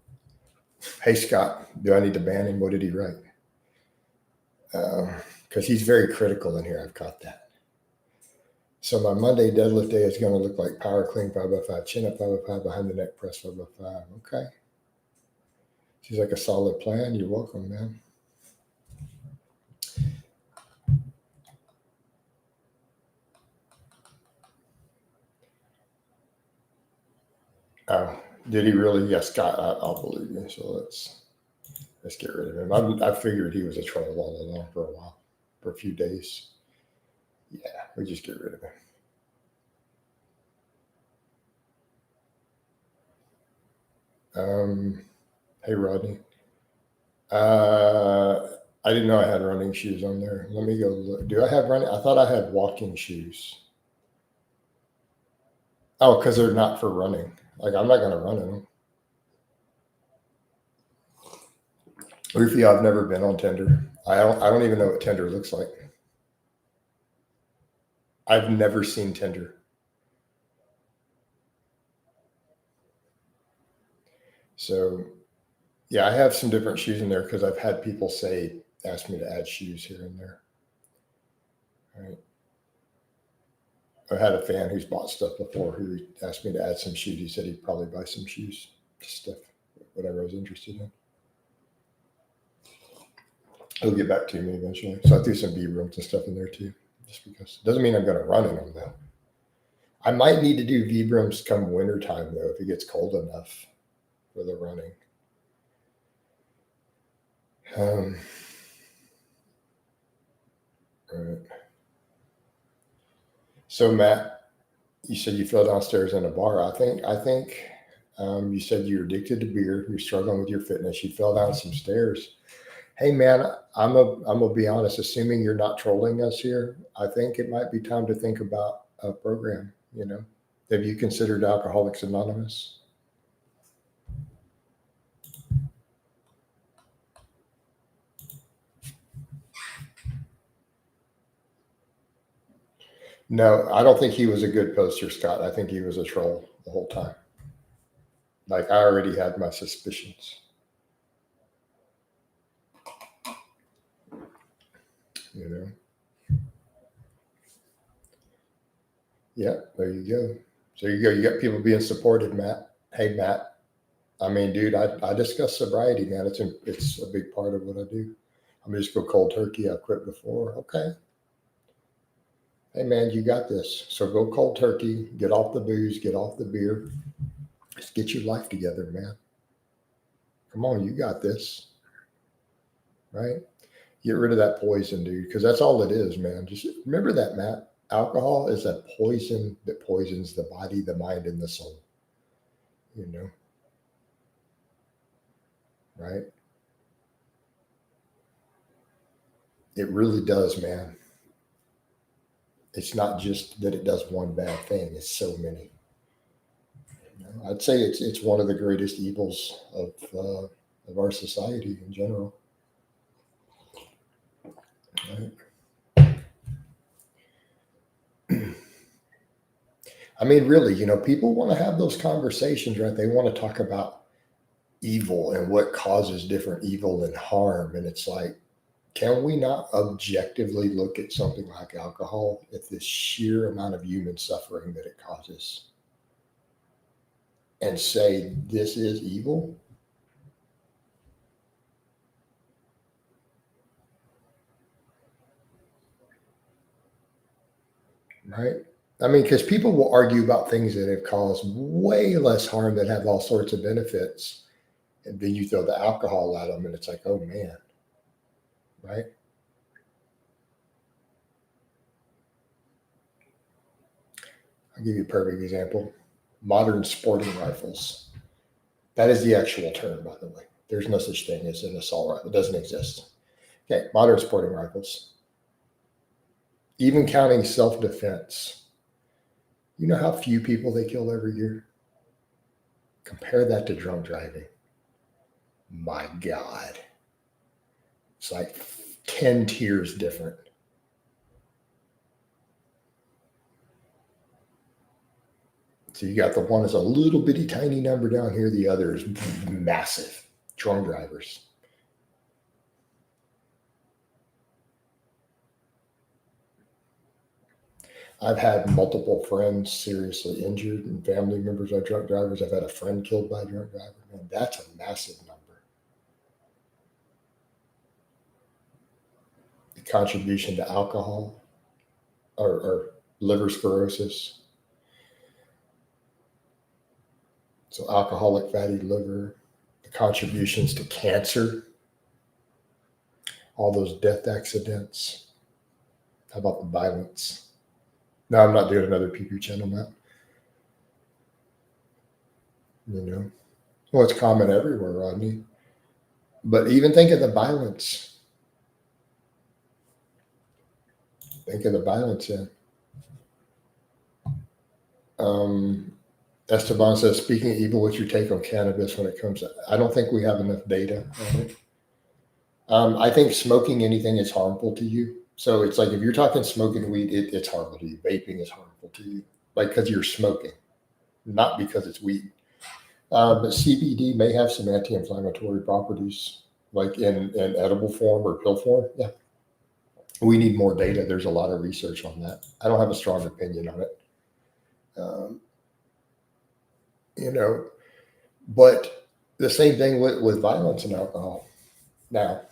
Hey, Scott, do I need to ban him? What did he write? Because he's very critical in here. I've caught that. So my Monday deadlift day is going to look like power clean 5x5, chin up 5x5, behind the neck press 5x5. Okay. Seems like a solid plan. You're welcome, man. Oh, did he really? Yes, Scott, I'll believe you. So let's get rid of him. I figured he was a troll all along for a while, for a few days. Yeah, we just get rid of him. Hey, Rodney. I didn't know I had running shoes on there. Let me go look. Do I have running? I thought I had walking shoes. Oh, because they're not for running. Like, I'm not going to run in them. Rufy, I've never been on Tinder. I don't even know what Tinder looks like. I've never seen Tinder. So, yeah, I have some different shoes in there because I've had people ask me to add shoes here and there. All right. I had a fan who's bought stuff before who asked me to add some shoes. He said he'd probably buy some shoes, stuff, whatever I was interested in. He'll get back to me eventually. So I threw some B rooms and stuff in there too, just because. Doesn't mean I'm going to run in them though. I might need to do Vibrams come winter time though, if it gets cold enough for the running. Right. So Matt, you said you fell downstairs in a bar. I think you said you're addicted to beer. You're struggling with your fitness. You fell down some stairs. Hey man, I'm gonna be honest. Assuming you're not trolling us here, I think it might be time to think about a program. Have you considered Alcoholics Anonymous? No, I don't think he was a good poster, Scott. I think he was a troll the whole time. Like I already had my suspicions. Yeah, there you go. So you go. You got people being supported, Matt. Hey, Matt. I mean, dude, I discuss sobriety, man. It's a big part of what I do. I'm just go cold turkey. I quit before. Okay. Hey, man, you got this. So go cold turkey. Get off the booze. Get off the beer. Just get your life together, man. Come on, you got this. Right? Get rid of that poison, dude, because that's all it is, man. Just remember that, Matt. Alcohol is a poison that poisons the body, the mind, and the soul. Right? It really does, man. It's not just that it does one bad thing; it's so many. I'd say it's one of the greatest evils of our society in general. Right? I mean, really, people want to have those conversations, right? They want to talk about evil and what causes different evil and harm, and it's like, can we not objectively look at something like alcohol at the sheer amount of human suffering that it causes and say this is evil? Right? I mean, because people will argue about things that have caused way less harm that have all sorts of benefits. And then you throw the alcohol at them, and it's like, oh man, right? I'll give you a perfect example. Modern sporting rifles. That is the actual term, by the way. There's no such thing as an assault rifle. It doesn't exist. Okay, modern sporting rifles. Even counting self-defense. You know how few people they kill every year? Compare that to drunk driving. My God. It's like 10 tiers different. So you got the one is a little bitty tiny number down here. The other is massive. Drunk drivers. I've had multiple friends seriously injured and family members of drunk drivers. I've had a friend killed by a drunk driver. Man, that's a massive number. The contribution to alcohol or liver cirrhosis. So alcoholic fatty liver, the contributions to cancer, all those death accidents. How about the violence? No, I'm not doing another PP channel, Matt. Well, it's common everywhere, Rodney. But even think of the violence. Think of the violence in. Esteban says, speaking of evil, what's your take on cannabis when it comes to, I don't think we have enough data on it. I think smoking anything is harmful to you. So it's like if you're talking smoking weed, it's harmful to you. Vaping is harmful to you, like because you're smoking, not because it's weed. But CBD may have some anti-inflammatory properties, like in edible form or pill form. Yeah, we need more data. There's a lot of research on that. I don't have a strong opinion on it. Um, but the same thing with violence and alcohol. Now,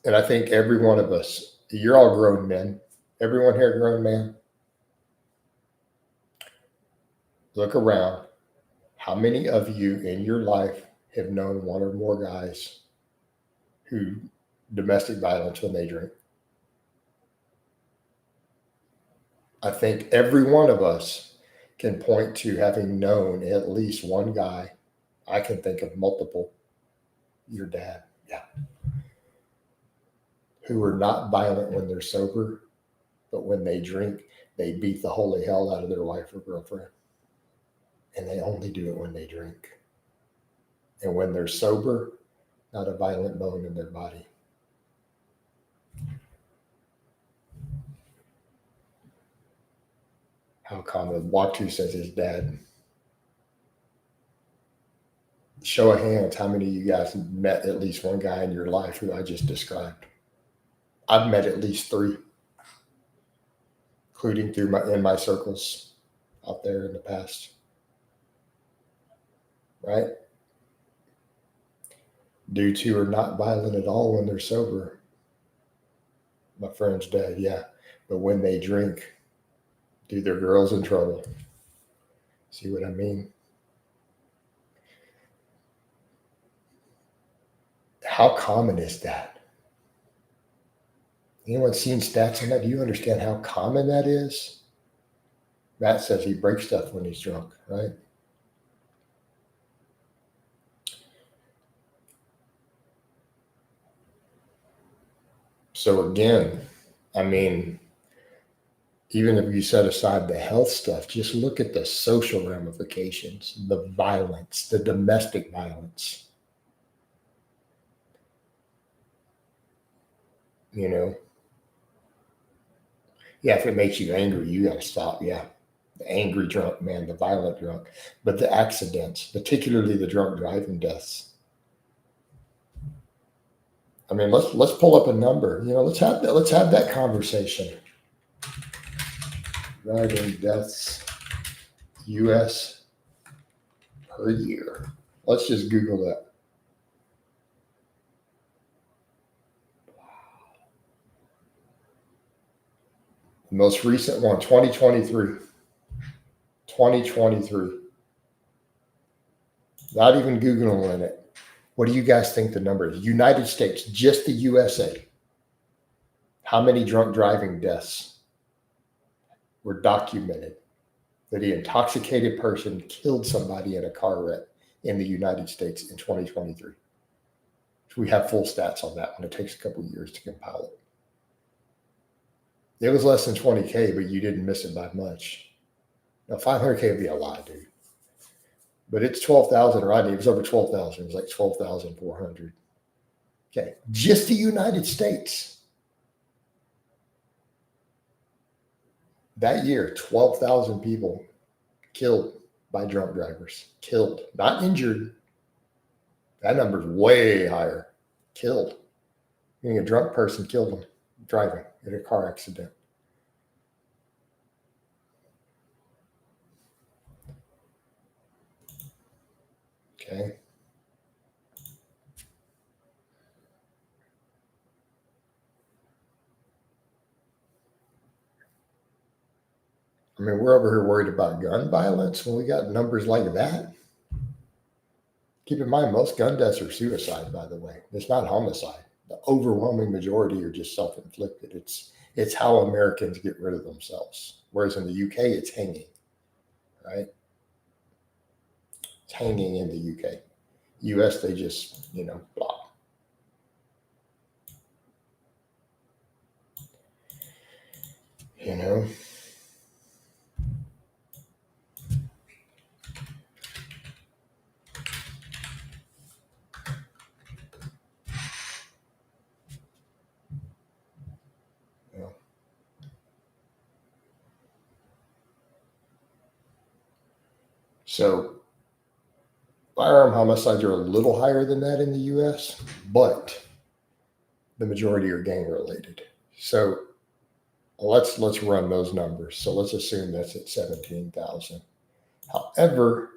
And I think every one of us, you're all grown men. Everyone here, grown man. Look around. How many of you in your life have known one or more guys who domestic violence when they drink? I think every one of us can point to having known at least one guy. I can think of multiple. Your dad, yeah, who are not violent when they're sober, but when they drink, they beat the holy hell out of their wife or girlfriend. And they only do it when they drink. And when they're sober, not a violent bone in their body. How common. Watu says his dad. Show of hands, how many of you guys met at least one guy in your life who I just described? I've met at least 3, including in my circles out there in the past. Right? Dudes who are not violent at all when they're sober. My friend's dad, yeah. But when they drink, dude, their girl's in trouble. See what I mean? How common is that? Anyone seen stats on that? Do you understand how common that is? Matt says he breaks stuff when he's drunk, right? So again, I mean, even if you set aside the health stuff, just look at the social ramifications, the violence, the domestic violence. You know? Yeah, if it makes you angry, you got to stop. Yeah. The angry drunk, man, the violent drunk. But the accidents, particularly the drunk driving deaths. I mean, let's pull up a number. You know, let's have that conversation. Driving deaths, U.S. per year. Let's just Google that. The most recent one, 2023. 2023. Not even Googling it. What do you guys think the number is? United States, just the USA. How many drunk driving deaths were documented that the intoxicated person killed somebody in a car wreck in the United States in 2023? So we have full stats on that one. It takes a couple of years to compile it. It was less than 20K, but you didn't miss it by much. Now 500K would be a lot, dude. But it's 12,000, Rodney. It was over 12,000. It was like 12,400. Okay, just the United States. That year, 12,000 people killed by drunk drivers. Killed, not injured. That number's way higher. Killed. Meaning a drunk person killed them driving in a car accident. Okay. I mean, we're over here worried about gun violence when we got numbers like that. Keep in mind, most gun deaths are suicide, by the way. It's not homicide. The overwhelming majority are just self-inflicted. It's how Americans get rid of themselves. Whereas in the UK, it's hanging, right? It's hanging in the UK. US, they just, blah. You know? So firearm homicides are a little higher than that in the US, but the majority are gang related. So let's run those numbers. So let's assume that's at 17,000. However,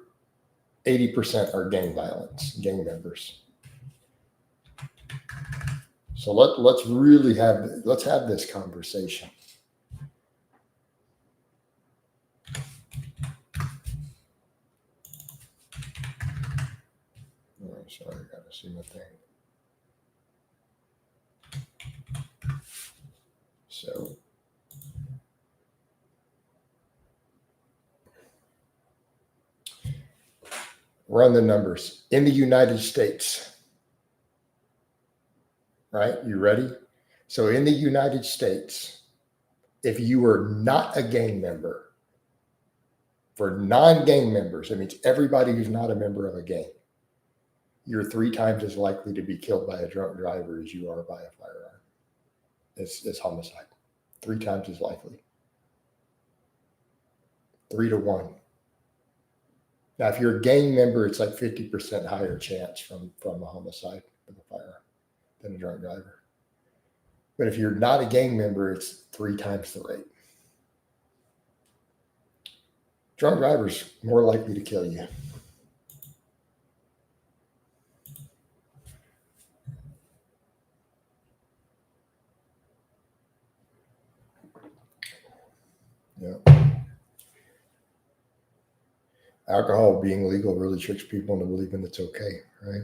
80% are gang violence, gang members. So let's really let's have this conversation. Oh, sorry, I gotta see my thing. So run the numbers in the United States. Right? You ready? So in the United States, if you were not a gang member, for non-gang members, it means everybody who's not a member of a gang, you're 3 times as likely to be killed by a drunk driver as you are by a firearm. It's homicide. 3 times as likely. 3 to 1. Now, if you're a gang member, it's like 50% higher chance from a homicide with a firearm than a drunk driver. But if you're not a gang member, it's 3 times the rate. Drunk drivers more likely to kill you. Yeah. Alcohol being legal really tricks people into believing it's okay, right?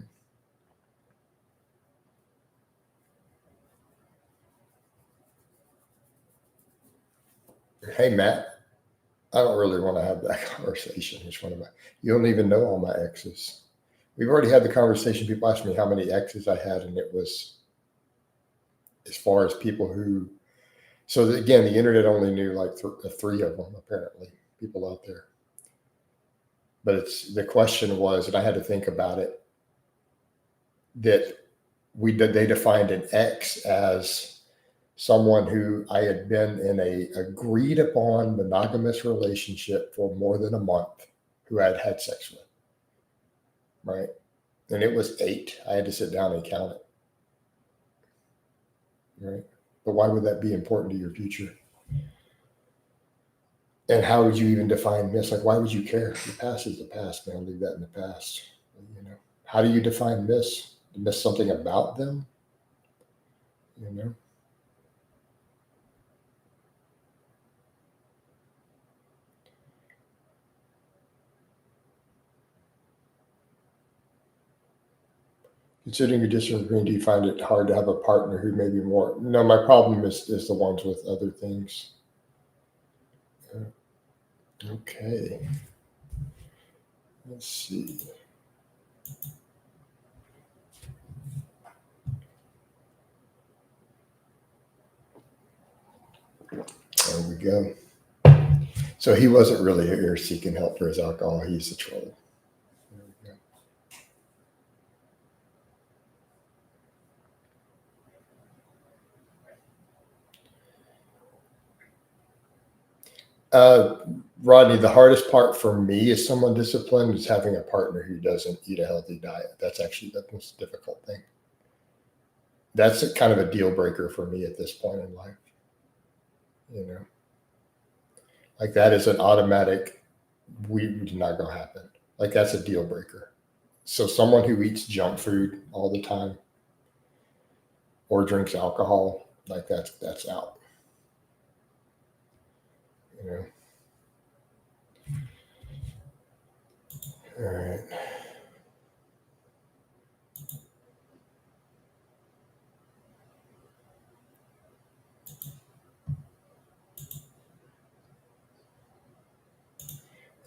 Hey, Matt, I don't really want to have that conversation. You don't even know all my exes. We've already had the conversation. People asked me how many exes I had, and it was as far as people who. So again, the internet only knew like 3 of them, apparently, people out there. But the question was, and I had to think about it, that they defined an ex as someone who I had been in a agreed upon monogamous relationship for more than a month, who I had had sex with, right? And it was 8. I had to sit down and count it, right? But why would that be important to your future? And how would you even define miss? Like, why would you care? The past is the past, man. Leave that in the past. You know, how do you define miss? Miss something about them, you know? Considering your disagreement, do you find it hard to have a partner who may be more? No, my problem is the ones with other things. Okay. Let's see. There we go. So he wasn't really here seeking help for his alcohol. He's a troll. There we go. Rodney, the hardest part for me as someone disciplined is having a partner who doesn't eat a healthy diet. That's actually the most difficult thing. That's kind of a deal breaker for me at this point in life. You know, like that is an automatic. We not gonna happen. Like that's a deal breaker. So someone who eats junk food all the time or drinks alcohol, like that's out. You know. All right.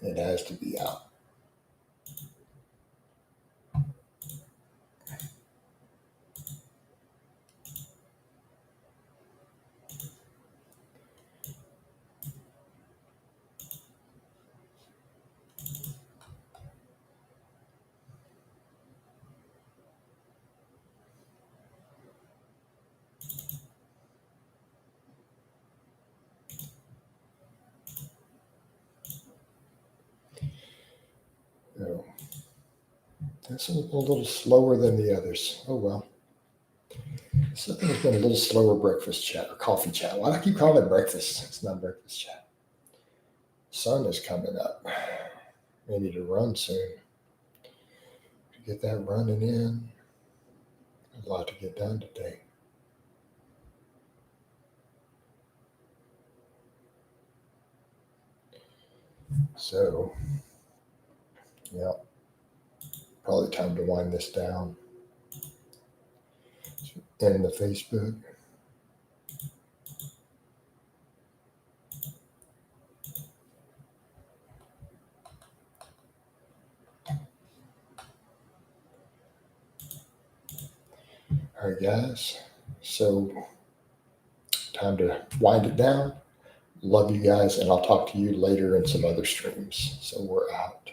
It has to be out. Oh, that's a little slower than the others. Oh well. So I think it's been a little slower breakfast chat or coffee chat. Why do I keep calling it breakfast? It's not breakfast chat. Sun is coming up. We need to run soon. To get that running in. A lot to get done today. So, yeah, probably time to wind this down. End the Facebook. All right, guys. So, time to wind it down. Love you guys, and I'll talk to you later in some other streams. So, we're out.